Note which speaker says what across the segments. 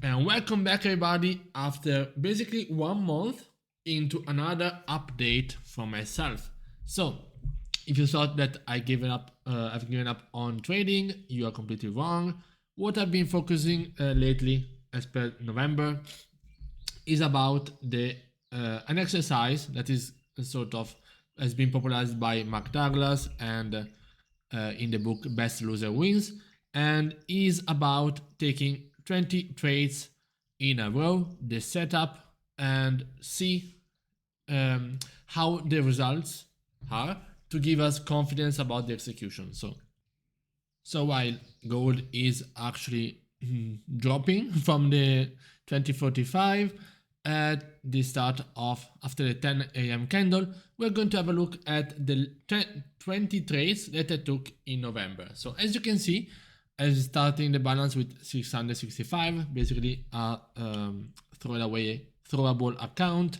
Speaker 1: And welcome back everybody after basically 1 month into another update for myself. So if you thought that I've given up on trading, you are completely wrong. What I've been focusing lately, as per November, is about the an exercise that is sort of has been popularized by Mark Douglas and in the book Best Loser Wins, and is about taking 20 trades in a row, the setup, and see how the results are to give us confidence about the execution. So while gold is actually dropping from the 2045 at the start of after the 10 a.m. candle, we're going to have a look at the 20 trades that I took in November. So as you can see, I was starting the balance with 665, basically a throwable account,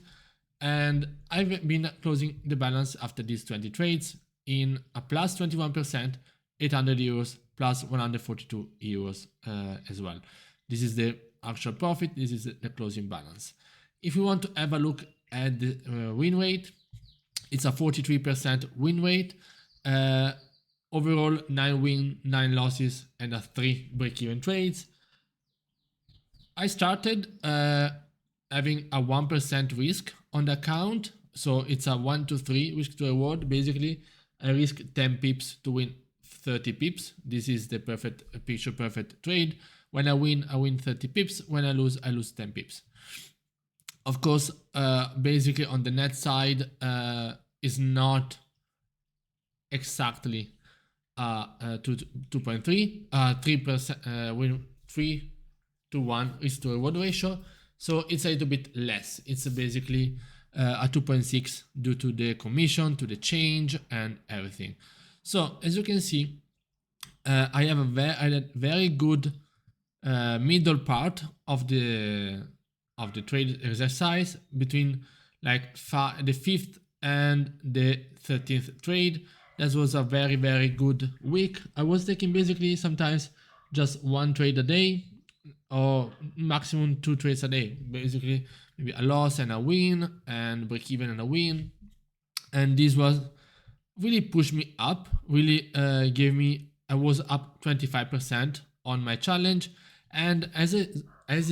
Speaker 1: and I've been closing the balance after these 20 trades in a plus 21%, 800 euros, plus 142 euros as well. This is the actual profit, this is the closing balance. If we want to have a look at the win rate, it's a 43% win rate. Overall, 9 wins, 9 losses, and a 3 break-even trades. I started having a 1% risk on the account, so it's a 1 to 3 risk to reward. Basically, I risk 10 pips to win 30 pips. This is the picture perfect trade. When I win 30 pips. When I lose 10 pips. Of course, basically on the net side is not exactly 2.3, 3% win 3 to 1 risk to reward ratio. So it's a little bit less. It's basically a 2.6 due to the commission, to the change, and everything. So as you can see, I have a very good middle part of the trade exercise between like the 5th and the 13th trade. That was a very good week. I was taking basically sometimes just 1 trade a day or maximum 2 trades a day. Basically maybe a loss and a win and break even and a win. And this was really pushed me up, really gave me, I was up 25% on my challenge. And as it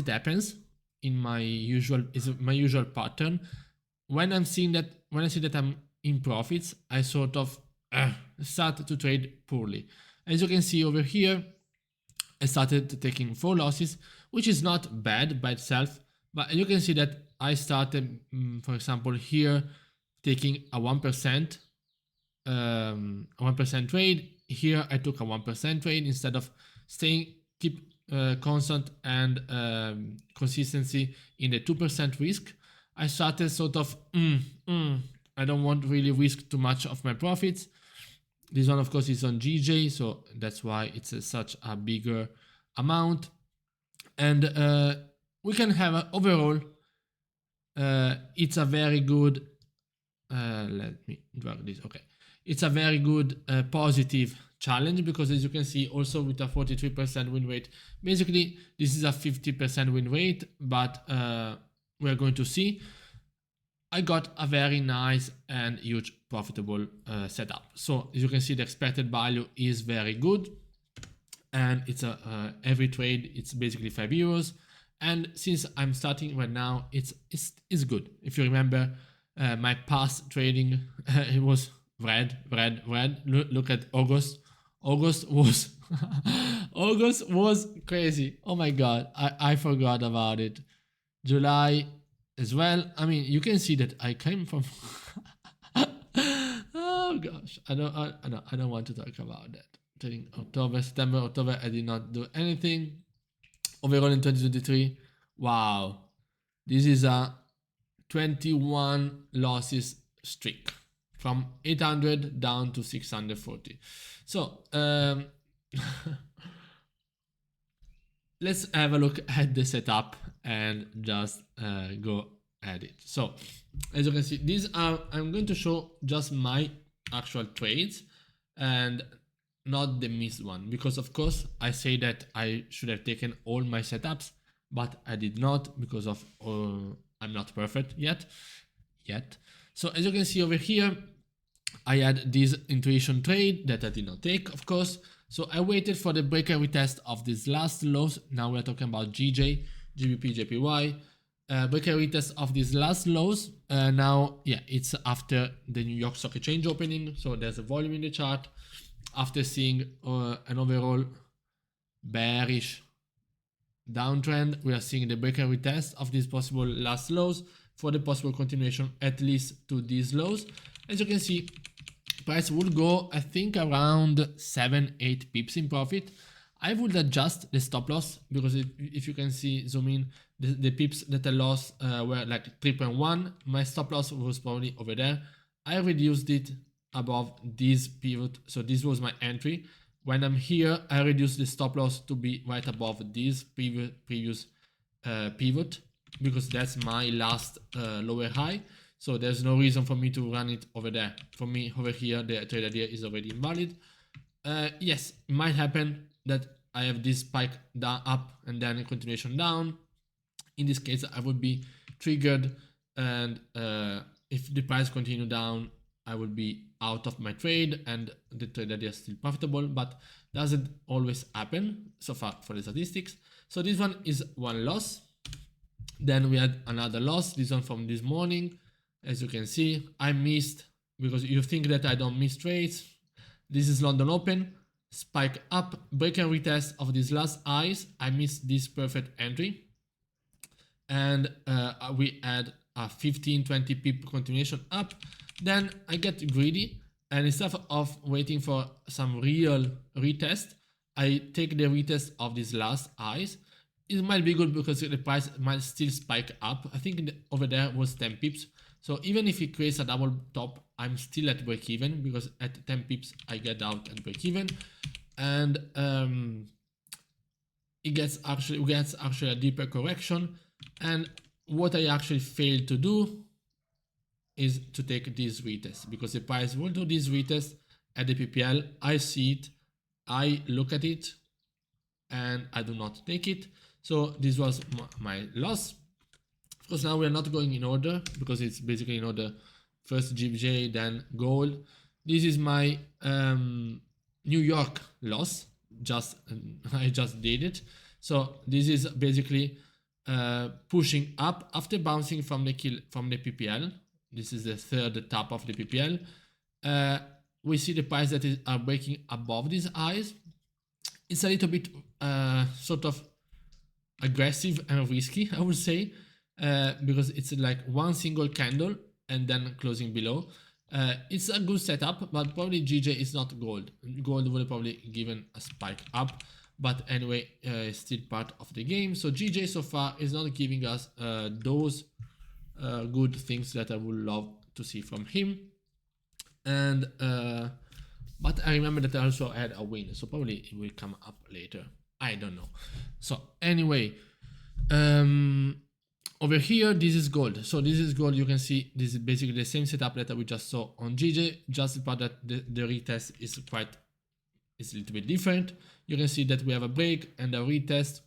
Speaker 1: happens in my usual pattern, when I see that I'm in profits, I sort of start to trade poorly. As you can see over here, I started taking 4 losses, which is not bad by itself, but you can see that I started, for example, here taking a 1% trade. Here I took a 1% trade instead of keep constant and consistency in the 2% risk. I started sort of I don't want really risk too much of my profits. This one of course is on GJ, so that's why it's such a bigger amount. And we can have overall it's a very good let me drag this. Okay, it's a very good positive challenge, because as you can see, also with a 43% win rate, basically this is a 50% win rate, but we're going to see I got a very nice and huge profitable setup. So as you can see, the expected value is very good, and it's every trade it's basically 5 euros. And since I'm starting right now, it's good. If you remember my past trading, it was red. Look at August. August was August was crazy. Oh my god, I forgot about it. July as well. I mean, you can see that I came from oh gosh, I don't want to talk about that. Trading September, October, I did not do anything. Overall in 2023, wow, this is a 21 losses streak from 800 down to 640. So let's have a look at the setup and just go at it. So as you can see, I'm going to show just my actual trades and not the missed one, because of course I say that I should have taken all my setups, but I did not because of I'm not perfect yet. So as you can see over here, I had this intuition trade that I did not take, of course. So I waited for the break and retest of these last lows. Now we're talking about GJ, GBP, JPY. Break and retest of these last lows. Now, yeah, it's after the New York Stock Exchange opening. So there's a volume in the chart. After seeing an overall bearish downtrend, we are seeing the break and retest of these possible last lows for the possible continuation at least to these lows. As you can see, price would go, I think, around 7-8 pips in profit. I would adjust the stop loss because if you can see, zoom in, the pips that I lost were like 3.1. My stop loss was probably over there. I reduced it above this pivot, so this was my entry. When I'm here, I reduce the stop loss to be right above this previous pivot because that's my last lower high. So there's no reason for me to run it over there. For me, over here, the trade idea is already invalid. Yes, it might happen that I have this spike down, up and then a continuation down. In this case, I would be triggered, and if the price continue down, I will be out of my trade and the trade idea is still profitable, but doesn't always happen so far for the statistics. So this one is one loss. Then we had another loss, this one from this morning. As you can see, I missed, because you think that I don't miss trades. This is London Open, spike up, break and retest of these last highs. I missed this perfect entry. And we had a 15-20 pip continuation up. Then I get greedy, and instead of waiting for some real retest, I take the retest of these last highs. It might be good because the price might still spike up. I think over there was 10 pips. So even if it creates a double top, I'm still at break even because at 10 pips I get out at break even. And it gets actually a deeper correction. And what I actually failed to do is to take this retest, because the price will do this retest at the PPL. I see it, I look at it, and I do not take it. So this was my loss. Of course, now we are not going in order because it's basically in order: first GBJ, then gold. This is my New York loss. I just did it. So this is basically pushing up after bouncing from the PPL. This is the third top of the PPL. We see the price that are breaking above these highs. It's a little bit sort of aggressive and risky, I would say, because it's like one single candle and then closing below. It's a good setup, but probably GJ is not gold. Gold would have probably given a spike up, but anyway, it's still part of the game. So GJ so far is not giving us those good things that I would love to see from him. And but I remember that I also had a win, so probably it will come up later. I don't know. So anyway, over here, this is gold. So this is gold. You can see this is basically the same setup that we just saw on GJ, just the part that the retest is a little bit different. You can see that we have a break and a retest.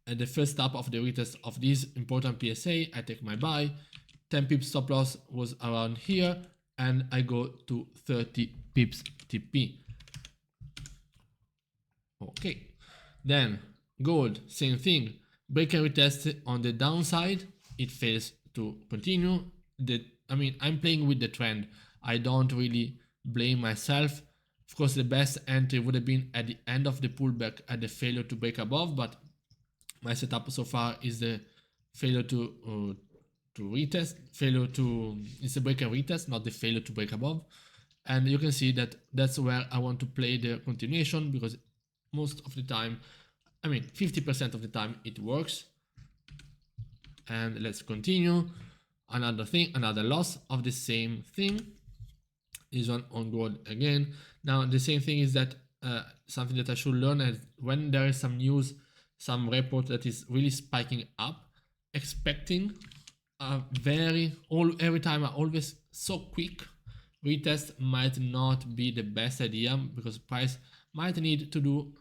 Speaker 1: At the first step of the retest of this important PSA, I take my buy. 10 pips stop loss was around here, and I go to 30 pips TP. Okay, then gold, same thing. Break and retest on the downside, it fails to continue. I'm playing with the trend. I don't really blame myself. Of course, the best entry would have been at the end of the pullback at the failure to break above, but my setup so far is the failure to retest. It's a break and retest, not the failure to break above. And you can see that that's where I want to play the continuation, because most of the time, 50% of the time it works. And let's continue. Another loss of the same thing is on gold again. Now the same thing is that something that I should learn is when there is some news, some report that is really spiking up, expecting every time always so quick retest might not be the best idea, because price might need to do,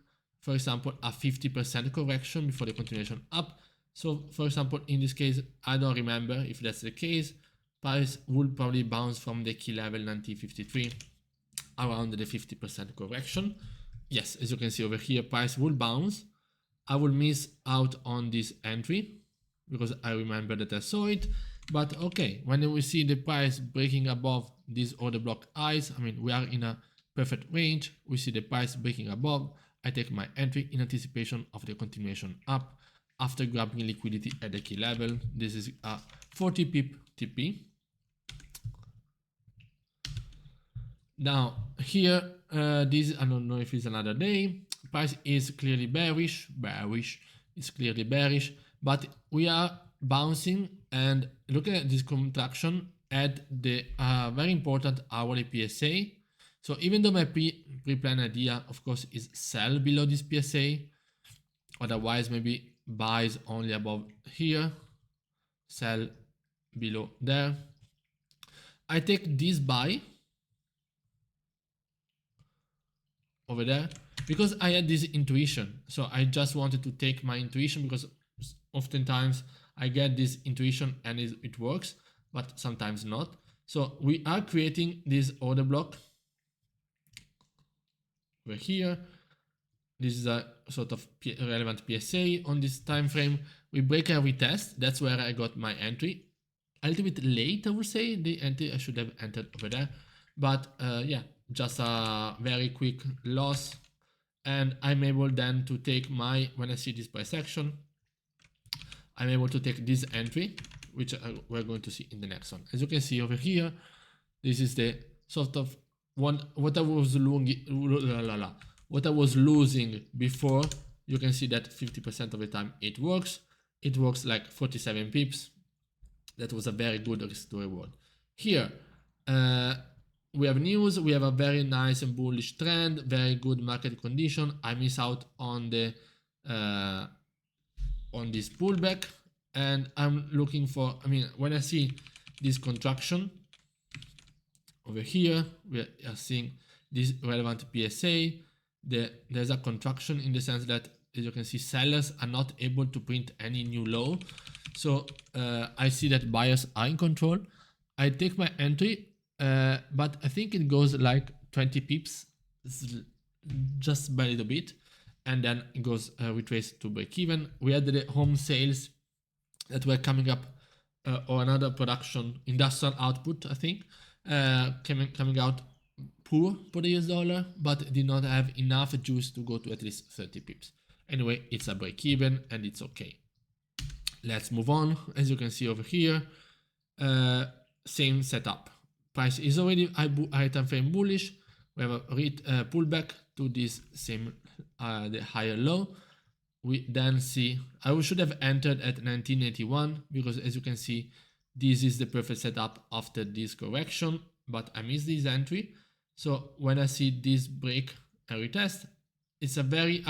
Speaker 1: for example, a 50% correction before the continuation up. So for example, in this case, I don't remember if that's the case. Price will probably bounce from the key level 1953 around the 50% correction. Yes, as you can see over here, price will bounce. I will miss out on this entry because I remember that I saw it. But okay, when we see the price breaking above these order block highs, I mean, we are in a perfect range. We see the price breaking above. I take my entry in anticipation of the continuation up after grabbing liquidity at the key level. This is a 40 pip TP. Now here, this, I don't know if it's another day. Price is clearly bearish. It's clearly bearish, but we are bouncing and looking at this contraction at the very important hourly PSA. So even though my pre-planned idea, of course, is sell below this PSA, otherwise maybe buys only above here, sell below there. I take this buy over there because I had this intuition. So I just wanted to take my intuition because oftentimes I get this intuition and it works, but sometimes not. So we are creating this order block over here. This is a sort of relevant PSA on this time frame. We break a retest. That's where I got my entry. A little bit late, I would say. The entry I should have entered over there, but yeah, just a very quick loss. And I'm able then to take my, when I see this price action, I'm able to take this entry, which we're going to see in the next one. As you can see over here, this is the sort of one, what I was losing before. You can see that 50% of the time it works. It works like 47 pips. That was a very good risk to reward. Here, we have news. We have a very nice and bullish trend, very good market condition. I miss out on the on this pullback, and I'm looking for. I mean, when I see this contraction over here, we are seeing this relevant PSA. There's a contraction in the sense that, as you can see, sellers are not able to print any new low. So I see that buyers are in control. I take my entry, but I think it goes like 20 pips, just by a little bit, and then it goes retrace to break even. We had the home sales that were coming up, or another production, industrial output, I think, coming out poor for the US dollar, but did not have enough juice to go to at least 30 pips. Anyway, it's a break even and it's okay. Let's move on. As you can see over here, same setup. Price is already high time frame bullish. We have a pullback to this same the higher low. We then see I should have entered at 1981 because, as you can see, this is the perfect setup after this correction, but I missed this entry. So when I see this break and retest, it's a very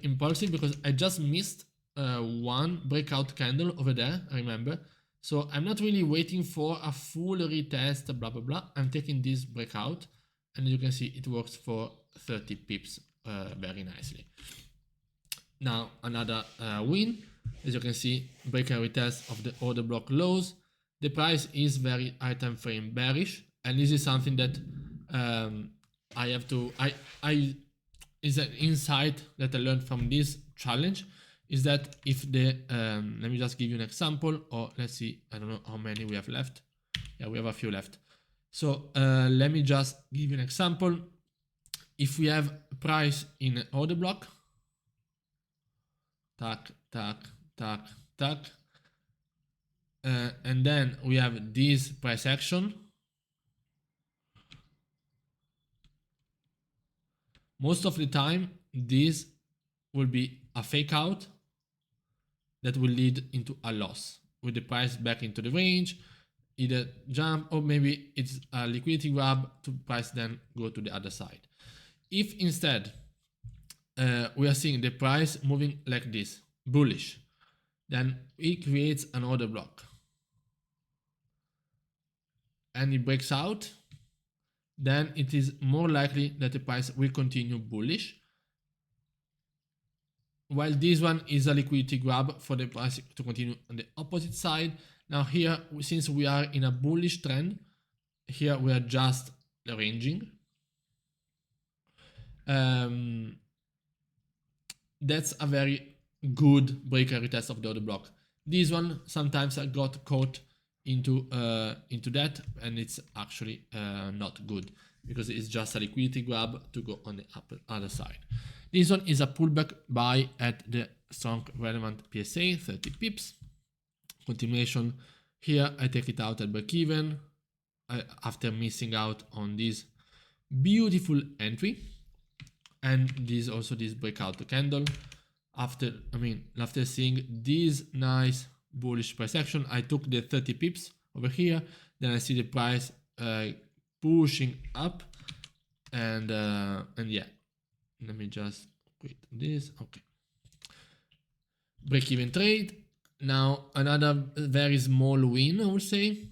Speaker 1: impulsive because I just missed one breakout candle over there, remember. So I'm not really waiting for a full retest, blah blah blah. I'm taking this breakout, and you can see it works for 30 pips very nicely. Now another win. As you can see, break and retest of the order block lows. The price is very high time frame bearish, and this is something that I have to is an insight that I learned from this challenge, is that if the let me just give you an example, or let's see, I don't know how many we have left. Yeah, we have a few left. So let me just give you an example. If we have price in an order block, tack, tack, tack, tack, and then we have this price action, most of the time this will be a fake out that will lead into a loss with the price back into the range, either jump, or maybe it's a liquidity grab to price then go to the other side. If instead we are seeing the price moving like this, bullish, then it creates an order block and it breaks out, then it is more likely that the price will continue bullish. while this one is a liquidity grab for the price to continue on the opposite side. Now here, since we are in a bullish trend, here we are just ranging. That's a very good breaker retest of the order block. This one sometimes I got caught into that, and it's actually not good because it's just a liquidity grab to go on the other side. This one is a pullback buy at the strong relevant PSA, 30 pips. Continuation here, I take it out at break even after missing out on this beautiful entry, and this also this breakout candle. After seeing this nice bullish price action, I took the 30 pips over here. Then I see the price pushing up, and yeah, let me just quit this. Okay, break even trade. Now another very small win, I would say.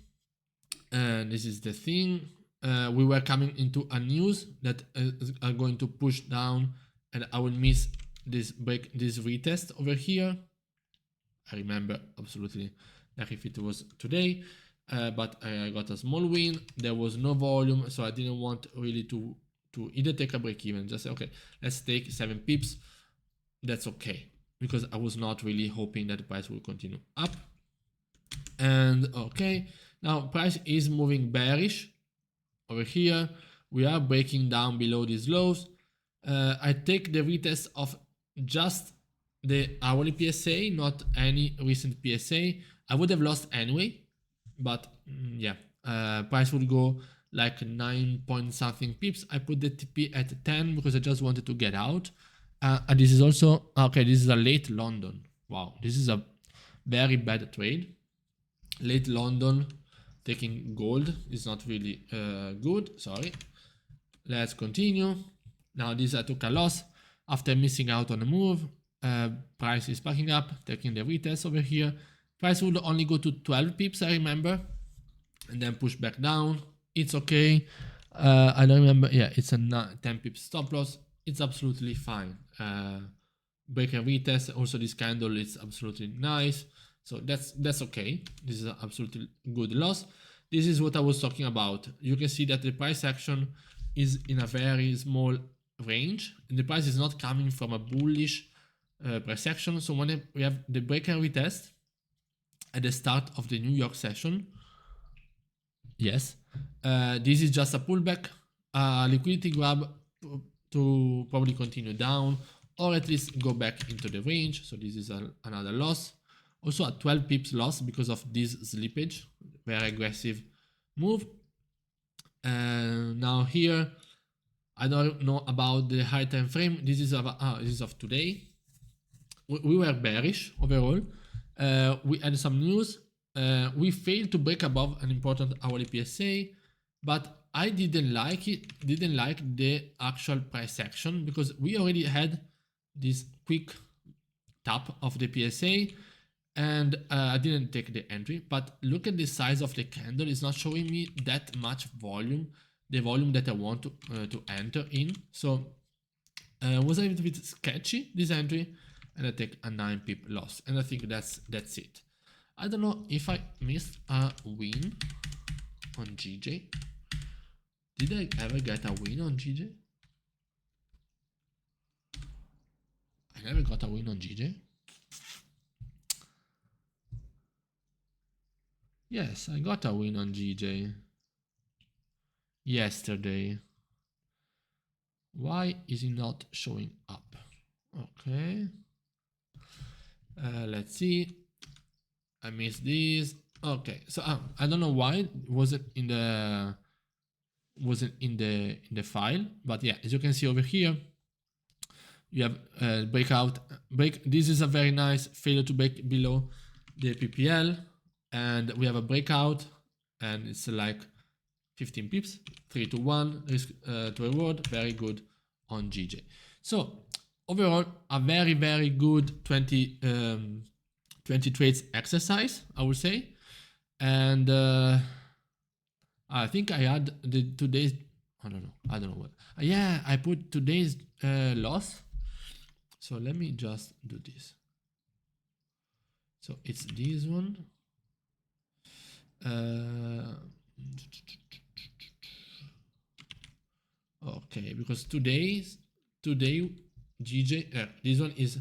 Speaker 1: This is the thing. We were coming into a news that are going to push down, and I will miss this retest over here. I remember absolutely like if it was today, but I got a small win. There was no volume, so I didn't want really to either take a break even. Just say, okay, let's take 7 pips. That's okay, because I was not really hoping that the price will continue up. And okay, now price is moving bearish over here. We are breaking down below these lows. I take the retest of just the hourly PSA, not any recent PSA. I would have lost anyway, but yeah, price would go like 9 point something pips. I put the TP at 10 because I just wanted to get out. And this is also, okay, this is a late London. Wow, this is a very bad trade. Late London taking gold is not really good, sorry. Let's continue. Now this I took a loss after missing out on a move. Price is backing up, taking the retest over here. Price would only go to 12 pips, I remember, and then push back down. It's okay. I don't remember. Yeah, it's a 10 pips stop loss. It's absolutely fine. Break and retest. Also, this candle is absolutely nice. So that's okay. This is an absolutely good loss. This is what I was talking about. You can see that the price action is in a very small range, and the price is not coming from a bullish price action. So when we have the break and retest at the start of the New York session, yes, this is just a pullback, liquidity grab to probably continue down or at least go back into the range. So this is another loss. Also a 12 pips loss because of this slippage, very aggressive move. Now here, I don't know about the high time frame. This is of today. We were bearish overall. We had some news. We failed to break above an important hourly PSA, but I didn't like it. Didn't like the actual price action because we already had this quick tap of the PSA, and I didn't take the entry. But look at the size of the candle; it's not showing me that much volume, the volume that I want to enter in. So was a little bit sketchy, this entry, and I take a 9 pip loss, and I think that's it. I don't know if I missed a win on GJ. Did I ever get a win on GJ? I never got a win on GJ. Yes, I got a win on GJ yesterday. Why is it not showing up? Okay. Let's see. I missed this. Okay, so I don't know why it wasn't in the file, but yeah, as you can see over here, you have break. This is a very nice failure to break below the PPL, and we have a breakout, and it's like 15 pips, 3 to 1 risk to reward, very good on GJ. So overall, a very good 20 trades exercise, I would say, and I think I had today's. I don't know what. Yeah, I put today's loss. So let me just do this. So it's this one. Okay, because today GJ this one is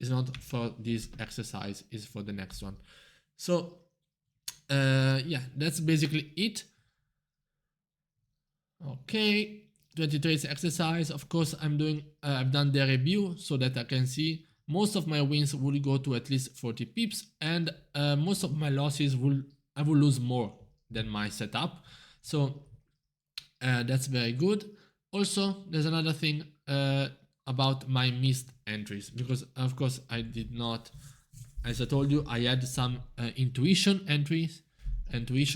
Speaker 1: not for this exercise, is for the next one. So yeah, that's basically it. Okay, 20 trades exercise. Of course, I've done the review so that I can see most of my wins will go to at least 40 pips, and most of my losses I will lose more than my setup. So that's very good. Also, there's another thing about my missed entries, because of course I did not, as I told you, I had some intuition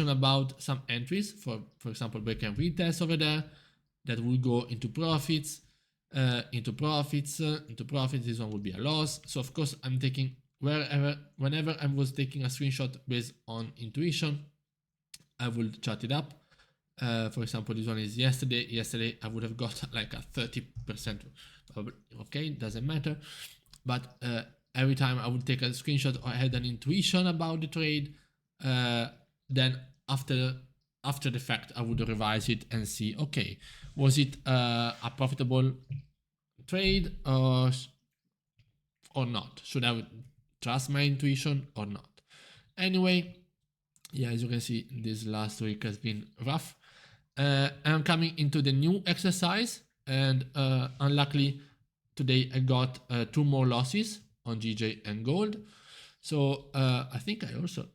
Speaker 1: about some entries, for example, break and retest over there, that will go into profits, into profits. This one would be a loss. So of course I'm taking whenever I was taking a screenshot based on intuition, I will chart it up. For example, this one is yesterday. Yesterday I would have got like a 30%. Okay, doesn't matter. But every time I would take a screenshot or I had an intuition about the trade, then after the fact I would revise it and see, okay, was it a profitable trade or not? Should I trust my intuition or not? Anyway, yeah, as you can see, this last week has been rough. I'm coming into the new exercise, and unluckily today I got 2 more losses on GJ and gold. So I think I also,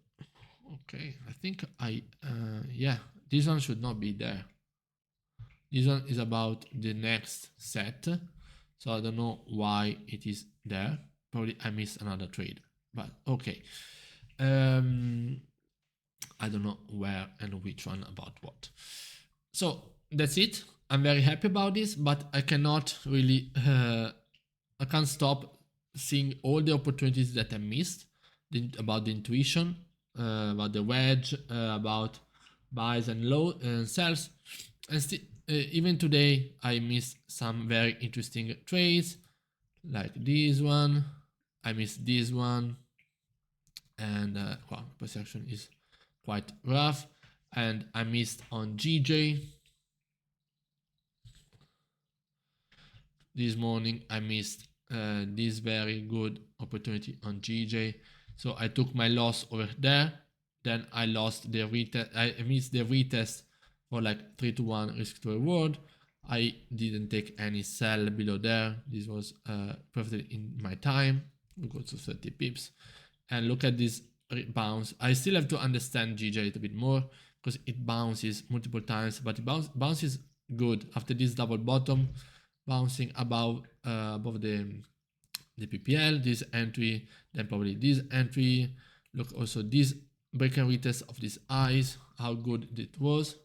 Speaker 1: okay, I think yeah, this one should not be there. This one is about the next set, so I don't know why it is there. Probably I missed another trade, but okay. I don't know where and which one about what. So that's it. I'm very happy about this, but I cannot really, I can't stop seeing all the opportunities that I missed, about the intuition, about the wedge, about buys and low and sells, and still, even today I missed some very interesting trades, like this one. I missed this one, and well, perception is quite rough, and I missed on GJ. This morning I missed this very good opportunity on GJ, so I took my loss over there. Then I lost the retest. I missed the retest for like 3-to-1 risk to reward. I didn't take any sell below there. This was perfectly in my time. We go to 30 pips, and look at this bounce. I still have to understand GJ a little bit more, because it bounces multiple times, but it bounces good after this double bottom, bouncing above the PPL, this entry, then probably this entry. Look also this break and retest of these eyes, how good it was.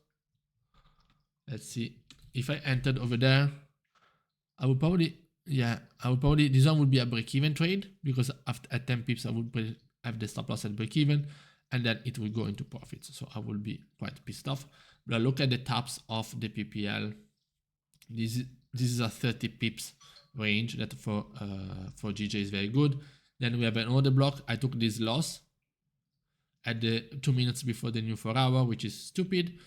Speaker 1: Let's see, if I entered over there, I would probably, yeah, this one would be a break-even trade, because after at 10 pips I would have the stop loss at break-even, and then it will go into profits. So I will be quite pissed off. But look at the tops of the PPL. This is a 30 pips range that for GJ is very good. Then we have an order block. I took this loss at the 2 minutes before the new 4 hour, which is stupid.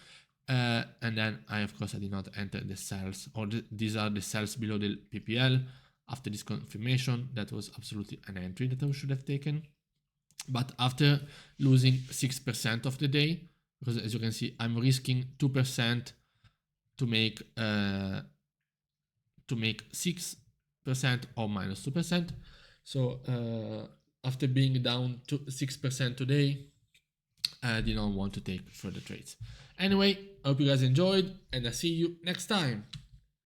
Speaker 1: And then I did not enter the cells, or these are the cells below the PPL. After this confirmation, that was absolutely an entry that I should have taken. But after losing 6% of the day, because as you can see, I'm risking 2% to make 6% or minus 2%. So after being down to 6% today, I did not want to take further trades. Anyway, I hope you guys enjoyed, and I'll see you next time.